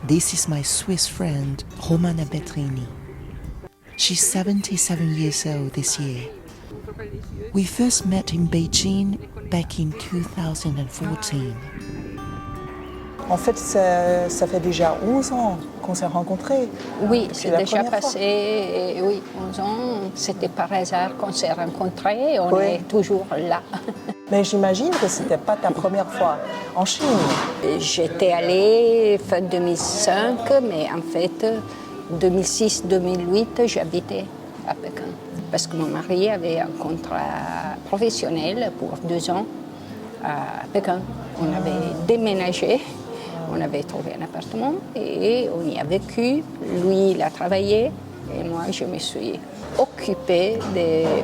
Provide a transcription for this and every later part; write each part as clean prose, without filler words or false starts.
This is my Swiss friend, Romana Bettrini. She's 77 years old this year. We first met in Beijing back in 2014. En fait, ça fait déjà 11 ans qu'on s'est rencontrés. Oui, c'est déjà passé, oui, 11 ans. C'était par hasard qu'on s'est rencontrés, on est toujours là. Mais j'imagine que ce n'était pas ta première fois en Chine. J'étais allée fin 2005, mais en fait, 2006-2008, j'habitais à Pékin. Parce que mon mari avait un contrat professionnel pour 2 ans à Pékin. On avait déménagé. On avait trouvé un appartement et on y a vécu. Lui, il a travaillé et moi, je me suis occupée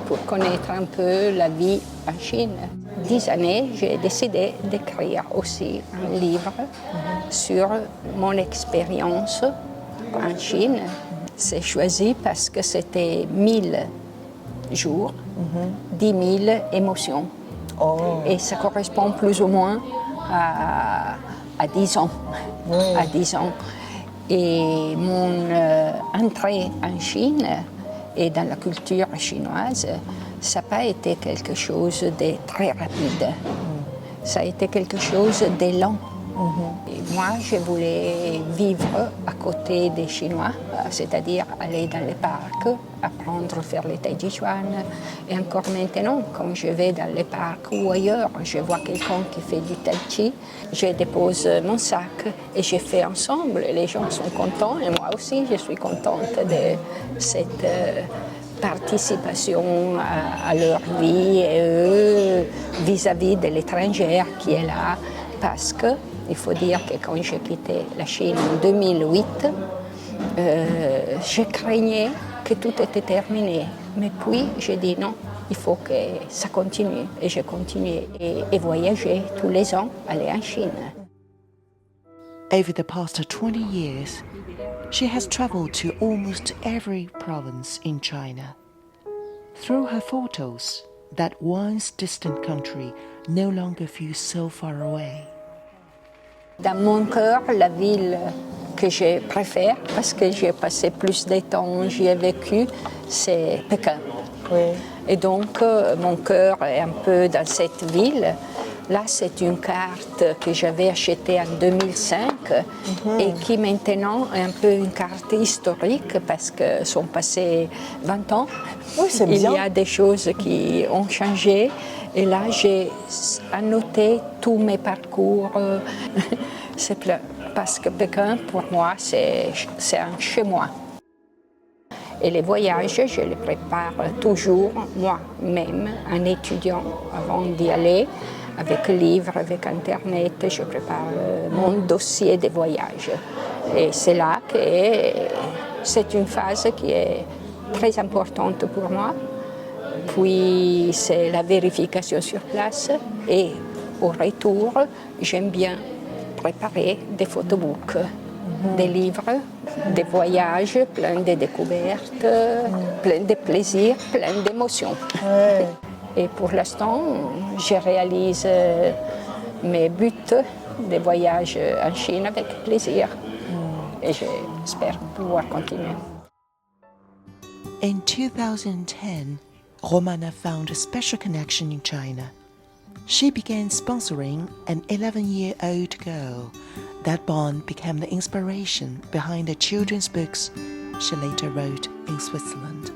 pour connaître un peu la vie en Chine. 10 années, j'ai décidé d'écrire aussi un livre sur mon expérience en Chine. C'est choisi parce que c'était 1000 jours, 10 000 émotions. Oh. Et ça correspond plus ou moins à 10 ans. Oui. À 10 ans. Et mon entrée en Chine et dans la culture chinoise, ça n'a pas été quelque chose de très rapide. Ça a été quelque chose de lent. Et moi, je voulais vivre à côté des Chinois, c'est-à-dire aller dans les parcs, apprendre à faire le tai chi chuan. Et encore maintenant, quand je vais dans les parcs ou ailleurs, je vois quelqu'un qui fait du tai chi, je dépose mon sac et je fais ensemble. Les gens sont contents et moi aussi, je suis contente de cette participation à leur vie et eux vis-à-vis de l'étranger qui est là. Parce que il faut dire que quand j'ai quitté la Chine en 2008, je craignais que tout était terminé. Mais puis, j'ai dit non, il faut que ça continue. Et j'ai continué et voyagé tous les ans, aller en Chine. Over the past 20 years, she has traveled to almost every province in China. Through her photos, that once distant country no longer feels so far away. Dans mon cœur, la ville que je préfère, parce que j'ai passé plus de temps, j'y ai vécu, c'est Pékin. Oui. Et donc, mon cœur est un peu dans cette ville. Là, c'est une carte que j'avais achetée en 2005 et qui maintenant est un peu une carte historique parce que sont passés 20 ans. Oui, c'est bien. Il y a des choses qui ont changé. Et là, j'ai annoté tous mes parcours. C'est parce que Pékin, pour moi, c'est un chez moi. Et les voyages, je les prépare toujours moi-même, en étudiant avant d'y aller. Avec livre, avec Internet, je prépare mon dossier de voyage. Et c'est là que c'est une phase qui est très importante pour moi. Puis c'est la vérification sur place et au retour, j'aime bien préparer des photobooks, des livres, des voyages, plein de découvertes, plein de plaisirs, plein d'émotions. Ouais. Et pour l'instant, je réalise mes buts de voyage en Chine avec plaisir. Et j'espère pouvoir continuer. In 2010, Romana found a special connection in China. She began sponsoring an 11-year-old girl. That bond became the inspiration behind the children's books she later wrote in Switzerland.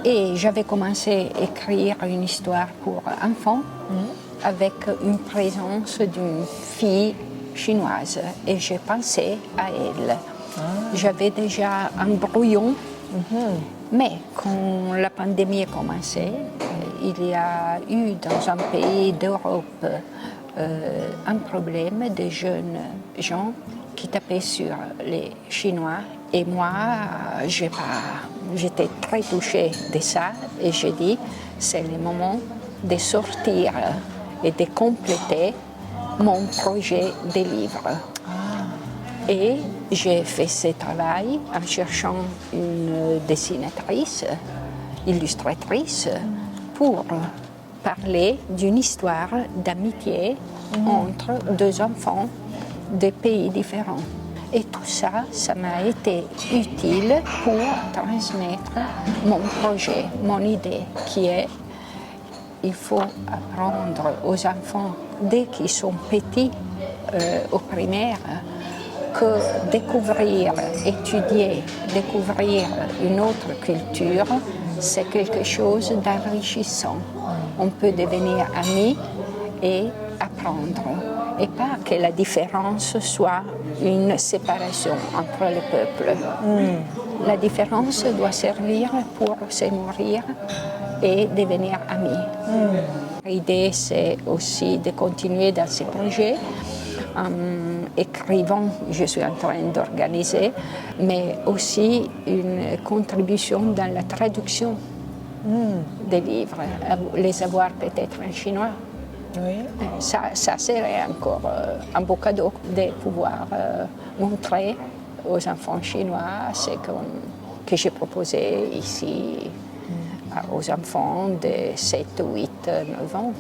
Et j'avais commencé à écrire une histoire pour enfants avec une présence d'une fille chinoise et j'ai pensé à elle. J'avais déjà un brouillon, mais quand la pandémie a commencé, il y a eu dans un pays d'Europe un problème de jeunes gens qui tapaient sur les Chinois. Et moi, j'étais très touchée de ça et j'ai dit, c'est le moment de sortir et de compléter mon projet de livre. Et j'ai fait ce travail en cherchant une dessinatrice, illustratrice, pour parler d'une histoire d'amitié entre deux enfants de pays différents. Et tout ça, ça m'a été utile pour transmettre mon projet, mon idée, qui est il faut apprendre aux enfants, dès qu'ils sont petits, au primaire, que découvrir, étudier, découvrir une autre culture, c'est quelque chose d'enrichissant. On peut devenir amis et apprendre. Et pas que la différence soit une séparation entre les peuples. La différence doit servir pour se nourrir et devenir amis. L'idée, c'est aussi de continuer dans ces projets en écrivant, je suis en train d'organiser, mais aussi une contribution dans la traduction des livres, les avoir peut-être en chinois. Oui. Ça serait encore un beau cadeau de pouvoir montrer aux enfants chinois ce que j'ai proposé ici aux enfants de 7, 8, 9 ans.